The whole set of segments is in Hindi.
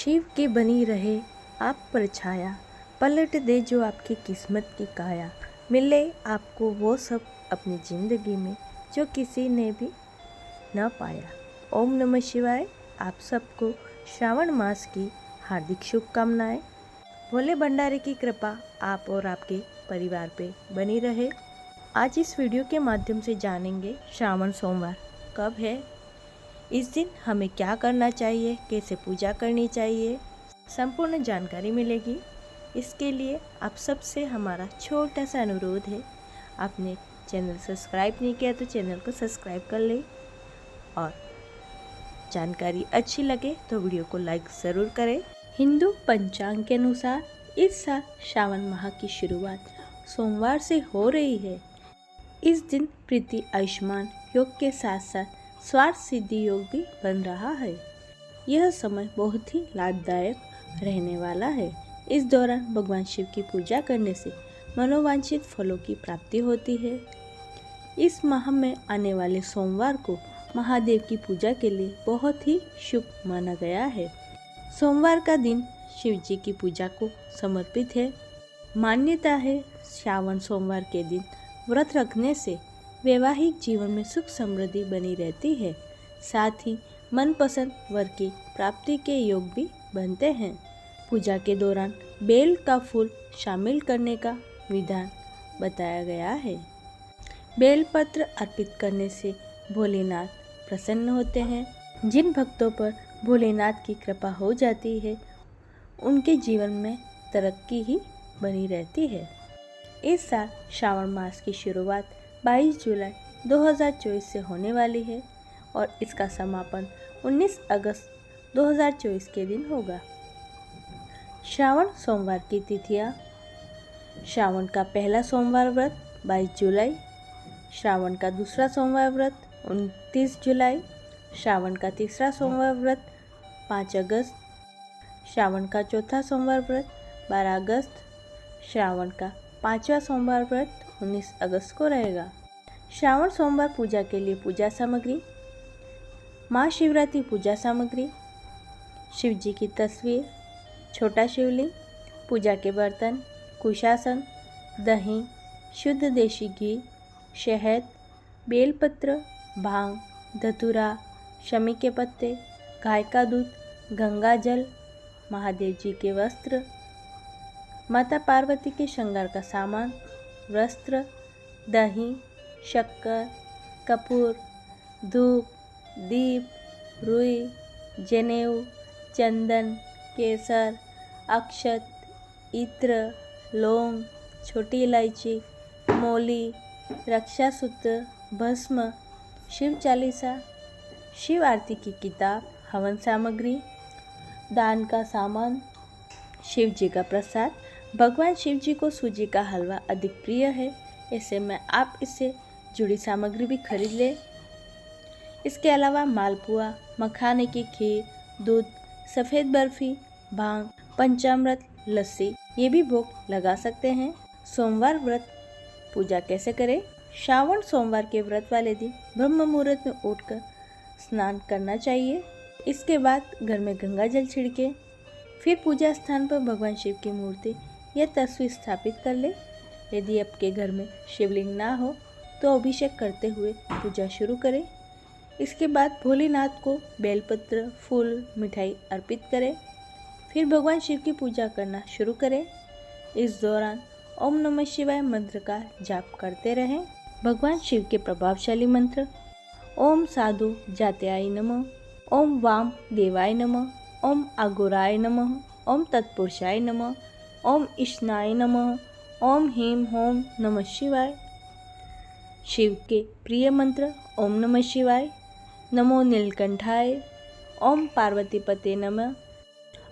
शिव की बनी रहे आप पर छाया, पलट दे जो आपकी किस्मत की काया। मिले आपको वो सब अपनी ज़िंदगी में जो किसी ने भी न पाया। ओम नमः शिवाय। आप सबको श्रावण मास की हार्दिक शुभकामनाएं। भोले भंडारी की कृपा आप और आपके परिवार पे बनी रहे। आज इस वीडियो के माध्यम से जानेंगे श्रावण सोमवार कब है, इस दिन हमें क्या करना चाहिए, कैसे पूजा करनी चाहिए, संपूर्ण जानकारी मिलेगी। इसके लिए आप सबसे हमारा छोटा सा अनुरोध है, आपने चैनल सब्सक्राइब नहीं किया तो चैनल को सब्सक्राइब कर ले और जानकारी अच्छी लगे तो वीडियो को लाइक ज़रूर करें। हिंदू पंचांग के अनुसार इस साल श्रावण माह की शुरुआत सोमवार से हो रही है। इस दिन प्रीति आयुष्मान योग के साथ साथ स्वार्थ सिद्धि योग भी बन रहा है। यह समय बहुत ही लाभदायक रहने वाला है। इस दौरान भगवान शिव की पूजा करने से मनोवांछित फलों की प्राप्ति होती है। इस माह में आने वाले सोमवार को महादेव की पूजा के लिए बहुत ही शुभ माना गया है। सोमवार का दिन शिव जी की पूजा को समर्पित है। मान्यता है श्रावण सोमवार के दिन व्रत रखने से वैवाहिक जीवन में सुख समृद्धि बनी रहती है। साथ ही मनपसंद वर की प्राप्ति के योग भी बनते हैं। पूजा के दौरान बेल का फूल शामिल करने का विधान बताया गया है। बेलपत्र अर्पित करने से भोलेनाथ प्रसन्न होते हैं। जिन भक्तों पर भोलेनाथ की कृपा हो जाती है उनके जीवन में तरक्की ही बनी रहती है। इस साल श्रावण मास की शुरुआत 22 जुलाई 2024 से होने वाली है और इसका समापन 19 अगस्त 2024 के दिन होगा। श्रावण सोमवार की तिथियाँ: श्रावण का पहला सोमवार व्रत 22 जुलाई, श्रावण का दूसरा सोमवार व्रत 29 जुलाई, श्रावण का तीसरा सोमवार व्रत 5 अगस्त, श्रावण का चौथा सोमवार व्रत 12 अगस्त, श्रावण का पांचवा सोमवार व्रत 19 अगस्त को रहेगा। श्रावण सोमवार पूजा के लिए पूजा सामग्री: महाशिवरात्रि पूजा सामग्री, शिव जी की तस्वीर, छोटा शिवलिंग, पूजा के बर्तन, कुशासन, दही, शुद्ध देशी घी, शहद, बेलपत्र, भांग, धतूरा, शमी के पत्ते, गाय का दूध, गंगा जल, महादेव जी के वस्त्र, माता पार्वती के श्रृंगार का सामान, वस्त्र, दही, शक्कर, कपूर, धूप, दीप, रुई, जनेऊ, चंदन, केसर, अक्षत, इत्र, लौंग, छोटी इलायची, मौली, रक्षासूत्र, भस्म, शिव चालीसा, शिव आरती की किताब, हवन सामग्री, दान का सामान, शिव जी का प्रसाद। भगवान शिव जी को सूजी का हलवा अधिक प्रिय है, ऐसे में आप इससे जुड़ी सामग्री भी खरीद लें। इसके अलावा मालपुआ, मखाने की खीर, दूध, सफ़ेद बर्फी, भांग, पंचामृत, लस्सी ये भी भोग लगा सकते हैं। सोमवार व्रत पूजा कैसे करें? श्रावण सोमवार के व्रत वाले दिन ब्रह्म मुहूर्त में उठकर स्नान करना चाहिए। इसके बाद घर में गंगा जल छिड़के, फिर पूजा स्थान पर भगवान शिव की मूर्ति या तस्वीर स्थापित कर ले। यदि आपके घर में शिवलिंग ना हो तो अभिषेक करते हुए पूजा शुरू करें। इसके बाद भोलेनाथ को बेलपत्र, फूल, मिठाई अर्पित करें। फिर भगवान शिव की पूजा करना शुरू करें। इस दौरान ओम नमः शिवाय मंत्र का जाप करते रहें। भगवान शिव के प्रभावशाली मंत्र: ओम साधु जात्याय नमः, ओम वाम देवाय नमः, ओम अघोराय नमः, ओम तत्पुरुषाय नमः, ओम ईशानाय नमः, ओम ह्रीं ह्रों नमः शिवाय। शिव के प्रिय मंत्र: ओम नमः शिवाय, नमो नीलकंठाय, ओम पार्वती पते नमः।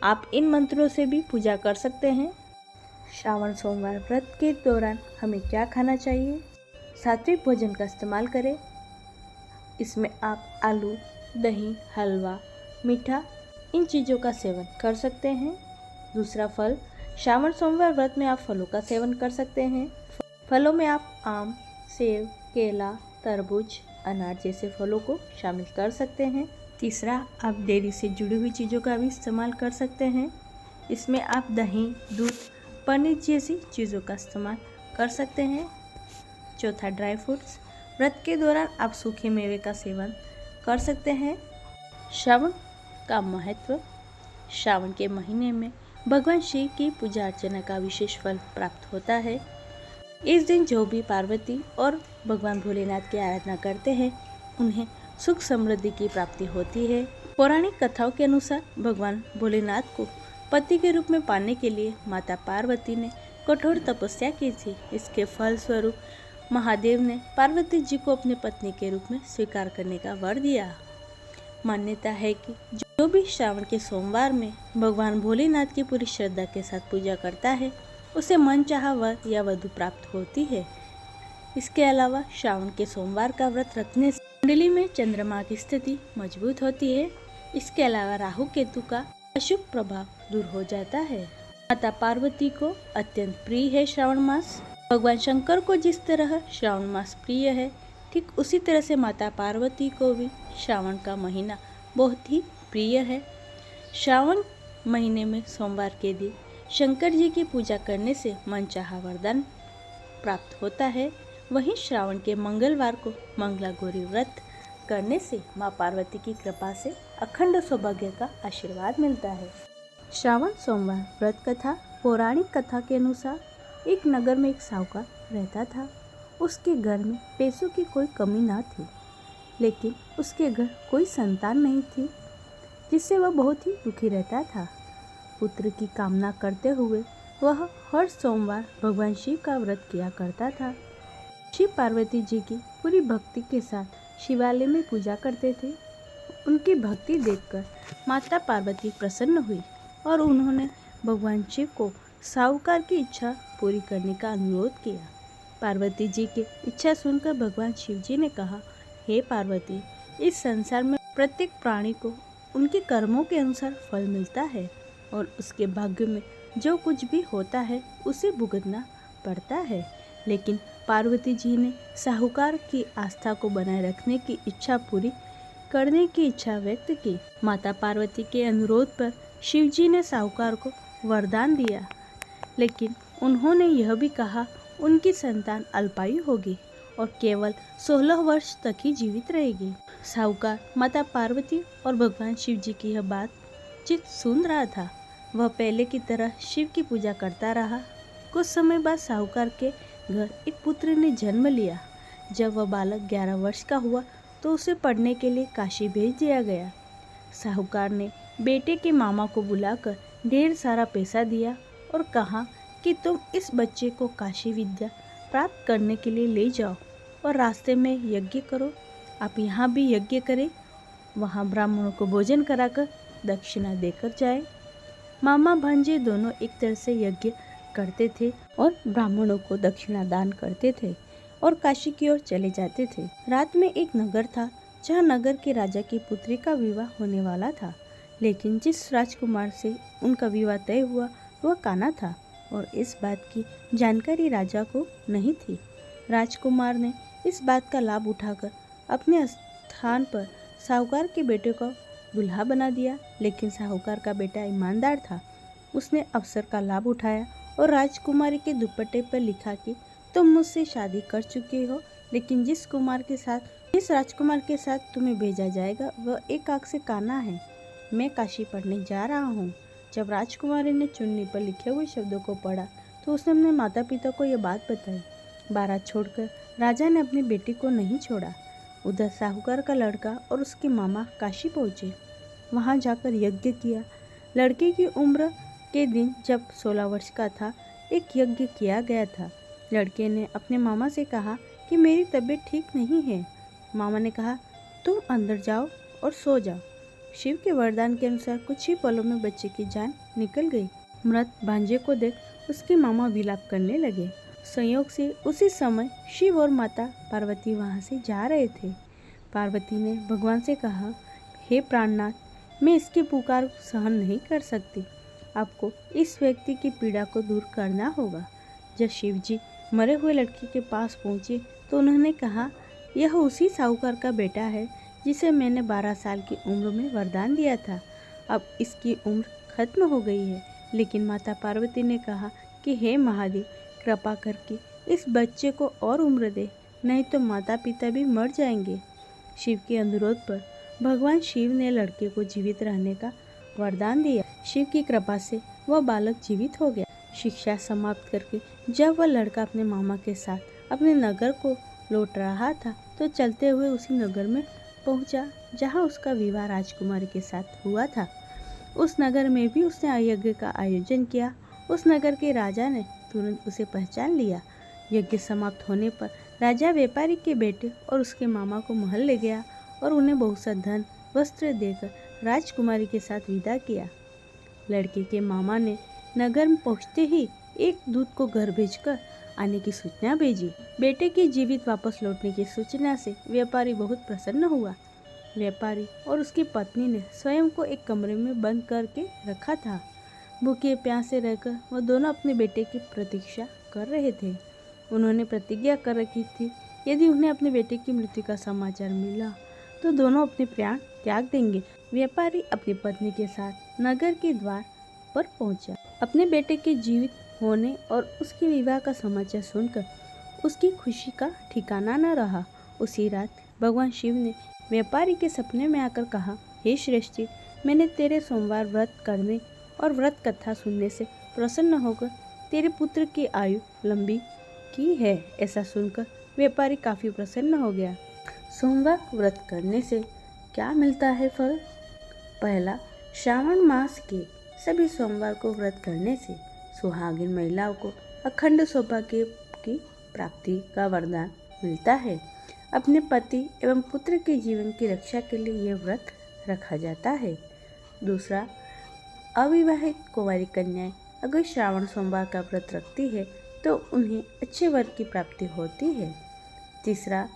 आप इन मंत्रों से भी पूजा कर सकते हैं। श्रावण सोमवार व्रत के दौरान हमें क्या खाना चाहिए? सात्विक भोजन का इस्तेमाल करें। इसमें आप आलू, दही, हलवा, मीठा इन चीज़ों का सेवन कर सकते हैं। दूसरा फल: श्रावण सोमवार व्रत में आप फलों का सेवन कर सकते हैं। फलों में आप आम, सेब, केला, तरबूज, अनार जैसे फलों को शामिल कर सकते हैं। तीसरा, आप डेयरी से जुड़ी हुई चीज़ों का भी इस्तेमाल कर सकते हैं। इसमें आप दही, दूध, पनीर जैसी चीज़ों का इस्तेमाल कर सकते हैं। चौथा, ड्राई फ्रूट्स। व्रत के दौरान आप सूखे मेवे का सेवन कर सकते हैं। श्रावण का महत्व। श्रावण के महीने में भगवान शिव की पूजा अर्चना का विशेष फल प्राप्त होता है। इस दिन जो भी पार्वती और भगवान भोलेनाथ की आराधना करते हैं उन्हें सुख समृद्धि की प्राप्ति होती है। पौराणिक कथाओं के अनुसार भगवान भोलेनाथ को पति के रूप में पाने के लिए माता पार्वती ने कठोर तपस्या की थी। इसके फल स्वरूप महादेव ने पार्वती जी को अपनी पत्नी के रूप में स्वीकार करने का वर दिया। मान्यता है कि जो भी श्रावण के सोमवार में भगवान भोलेनाथ की पूरी श्रद्धा के साथ पूजा करता है उसे मनचाहा वर या वधु प्राप्त होती है। इसके अलावा श्रावण के सोमवार का व्रत रखने से कुंडली में चंद्रमा की स्थिति मजबूत होती है। इसके अलावा राहु केतु का अशुभ प्रभाव दूर हो जाता है। माता पार्वती को अत्यंत प्रिय है श्रावण मास। भगवान शंकर को जिस तरह श्रावण मास प्रिय है, ठीक उसी तरह से माता पार्वती को भी श्रावण का महीना बहुत ही प्रिय है। श्रावण महीने में सोमवार के दिन शंकर जी की पूजा करने से मनचाहा वरदान प्राप्त होता है। वहीं श्रावण के मंगलवार को मंगला गौरी व्रत करने से माँ पार्वती की कृपा से अखंड सौभाग्य का आशीर्वाद मिलता है। श्रावण सोमवार व्रत कथा। पौराणिक कथा के अनुसार एक नगर में एक साहूकार रहता था। उसके घर में पैसों की कोई कमी ना थी, लेकिन उसके घर कोई संतान नहीं थी, जिससे वह बहुत ही दुखी रहता था। पुत्र की कामना करते हुए वह हर सोमवार भगवान शिव का व्रत किया करता था। शिव पार्वती जी की पूरी भक्ति के साथ शिवालय में पूजा करते थे। उनकी भक्ति देखकर माता पार्वती प्रसन्न हुई और उन्होंने भगवान शिव को साहूकार की इच्छा पूरी करने का अनुरोध किया। पार्वती जी की इच्छा सुनकर भगवान शिव जी ने कहा, हे पार्वती, इस संसार में प्रत्येक प्राणी को उनके कर्मों के अनुसार फल मिलता है और उसके भाग्य में जो कुछ भी होता है उसे भुगतना पड़ता है। लेकिन पार्वती जी ने साहूकार की आस्था को बनाए रखने की इच्छा पूरी करने की इच्छा व्यक्त की। माता पार्वती के अनुरोध पर शिव जी ने साहूकार को वरदान दिया, लेकिन उन्होंने यह भी कहा उनकी संतान अल्पायु होगी और केवल 16 वर्ष तक ही जीवित रहेगी। साहूकार माता पार्वती और भगवान शिव जी की यह बातचीत सुन रहा था। वह पहले की तरह शिव की पूजा करता रहा। कुछ समय बाद साहूकार के घर एक पुत्र ने जन्म लिया। जब वह बालक 11 वर्ष का हुआ तो उसे पढ़ने के लिए काशी भेज दिया गया। साहूकार ने बेटे के मामा को बुलाकर ढेर सारा पैसा दिया और कहा कि तुम इस बच्चे को काशी विद्या प्राप्त करने के लिए ले जाओ और रास्ते में यज्ञ करो। आप यहाँ भी यज्ञ करें, वहाँ ब्राह्मणों को भोजन कराकर दक्षिणा देकर जाए। मामा भांजे दोनों एक तरह से यज्ञ करते थे और ब्राह्मणों को दक्षिणा दान करते थे और काशी की ओर चले जाते थे। रात में एक नगर था जहाँ नगर के राजा की पुत्री का विवाह होने वाला था, लेकिन जिस राजकुमार से उनका विवाह तय हुआ वह कान्हा था और इस बात की जानकारी राजा को नहीं थी। राजकुमार ने इस बात का लाभ उठाकर अपने स्थान पर साहूकार के बेटे को दुल्हा बना दिया, लेकिन साहूकार का बेटा ईमानदार था। उसने अवसर का लाभ उठाया और राजकुमारी के दुपट्टे पर लिखा कि तुम मुझसे शादी कर चुके हो, लेकिन जिस राजकुमार के साथ तुम्हें भेजा जाएगा वह एक आंख से काना है। मैं काशी पढ़ने जा रहा हूँ। जब राजकुमारी ने चुन्नी पर लिखे हुए शब्दों को पढ़ा तो उसने अपने माता पिता को यह बात बताई। बारात छोड़कर राजा ने अपनी बेटी को नहीं छोड़ा। उधर साहूकार का लड़का और उसके मामा काशी पहुँचे। वहाँ जाकर यज्ञ किया। लड़के की उम्र के दिन जब 16 वर्ष का था, एक यज्ञ किया गया था। लड़के ने अपने मामा से कहा कि मेरी तबीयत ठीक नहीं है। मामा ने कहा तुम अंदर जाओ और सो जाओ। शिव के वरदान के अनुसार कुछ ही पलों में बच्चे की जान निकल गई। मृत भांजे को देख उसके मामा विलाप करने लगे। संयोग से उसी समय शिव और माता पार्वती वहाँ से जा रहे थे। पार्वती ने भगवान से कहा, हे प्राणनाथ, मैं इसकी पुकार सहन नहीं कर सकती। आपको इस व्यक्ति की पीड़ा को दूर करना होगा। जब शिव जी मरे हुए लड़के के पास पहुँचे तो उन्होंने कहा, यह उसी साहूकार का बेटा है जिसे मैंने 12 साल की उम्र में वरदान दिया था। अब इसकी उम्र खत्म हो गई है। लेकिन माता पार्वती ने कहा कि हे महादेव, कृपा करके इस बच्चे को और उम्र दे, नहीं तो माता पिता भी मर जाएंगे। शिव के अनुरोध पर भगवान शिव ने लड़के को जीवित रहने का वरदान दिया। शिव की कृपा से वह बालक जीवित हो गया। शिक्षा समाप्त करके जब वह लड़का अपने मामा के साथ अपने नगर को लौट रहा था तो चलते हुए उसी नगर में पहुंचा जहां उसका विवाह राजकुमारी के साथ हुआ था। उस नगर में भी उसने यज्ञ का आयोजन किया। उस नगर के राजा ने तुरंत उसे पहचान लिया। यज्ञ समाप्त होने पर राजा व्यापारी के बेटे और उसके मामा को महल ले गया और उन्हें बहुत सा धन वस्त्र देकर राजकुमारी के साथ विदा किया। लड़के के मामा ने नगर में पहुंचते ही एक दूत को घर भेजकर आने की सूचना भेजी। बेटे के जीवित वापस लौटने की सूचना से व्यापारी बहुत प्रसन्न हुआ। व्यापारी और उसकी पत्नी ने स्वयं को एक कमरे में बंद करके रखा था। भूखे प्यासे रहकर वह दोनों अपने बेटे की प्रतीक्षा कर रहे थे। उन्होंने प्रतिज्ञा कर रखी थी, यदि उन्हें अपने बेटे की मृत्यु का समाचार मिला तो दोनों अपने प्राण त्याग देंगे। व्यापारी अपनी पत्नी के साथ नगर के द्वार पर पहुंचा। अपने बेटे के जीवित होने और उसके विवाह का समाचार सुनकर उसकी खुशी का ठिकाना न रहा। उसी रात भगवान शिव ने व्यापारी के सपने में आकर कहा, हे श्रेष्ठी, मैंने तेरे सोमवार व्रत करने और व्रत कथा सुनने से प्रसन्न होकर तेरे पुत्र की आयु लंबी की है। ऐसा सुनकर व्यापारी काफ़ी प्रसन्न हो गया। सोमवार व्रत करने से क्या मिलता है फल? पहला, श्रावण मास के सभी सोमवार को व्रत करने से सुहागिन महिलाओं को अखंड सौभाग्य की प्राप्ति का वरदान मिलता है। अपने पति एवं पुत्र के जीवन की रक्षा के लिए यह व्रत रखा जाता है। दूसरा, अविवाहित कुंवारी कन्याएं अगर श्रावण सोमवार का व्रत रखती है तो उन्हें अच्छे वर की प्राप्ति होती है। तीसरा,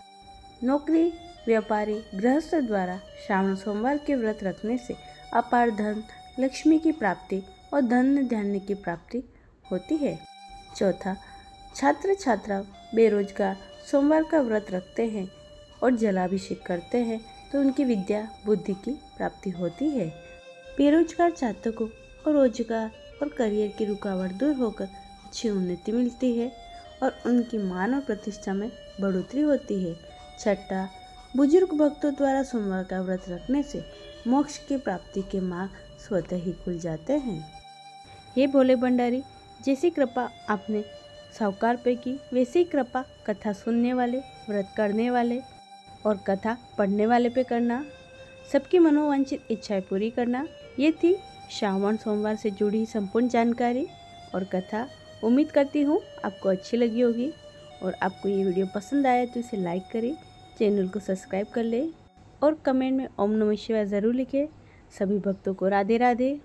नौकरी व्यापारी गृहस्थ द्वारा श्रावण सोमवार के व्रत रखने से अपार धन लक्ष्मी की प्राप्ति और धन धान्य की प्राप्ति होती है। चौथा, छात्र छात्रा बेरोजगार सोमवार का व्रत रखते हैं और जलाभिषेक करते हैं तो उनकी विद्या बुद्धि की प्राप्ति होती है। बेरोजगार छात्रों को रोजगार और करियर की रुकावट दूर होकर अच्छी उन्नति मिलती है और उनकी मान और प्रतिष्ठा में बढ़ोतरी होती है। छठा, बुजुर्ग भक्तों द्वारा सोमवार का व्रत रखने से मोक्ष की प्राप्ति के मार्ग स्वतः ही खुल जाते हैं। हे भोले भंडारी, जैसी कृपा आपने साहूकार पे की वैसी ही कृपा कथा सुनने वाले, व्रत करने वाले और कथा पढ़ने वाले पे करना। सबकी मनोवांछित इच्छाएं पूरी करना। ये थी श्रावण सोमवार से जुड़ी संपूर्ण जानकारी और कथा। उम्मीद करती हूँ आपको अच्छी लगी होगी और आपको ये वीडियो पसंद आया तो इसे लाइक करें, चैनल को सब्सक्राइब कर ले और कमेंट में ओम नमः शिवाय ज़रूर लिखें। सभी भक्तों को राधे राधे।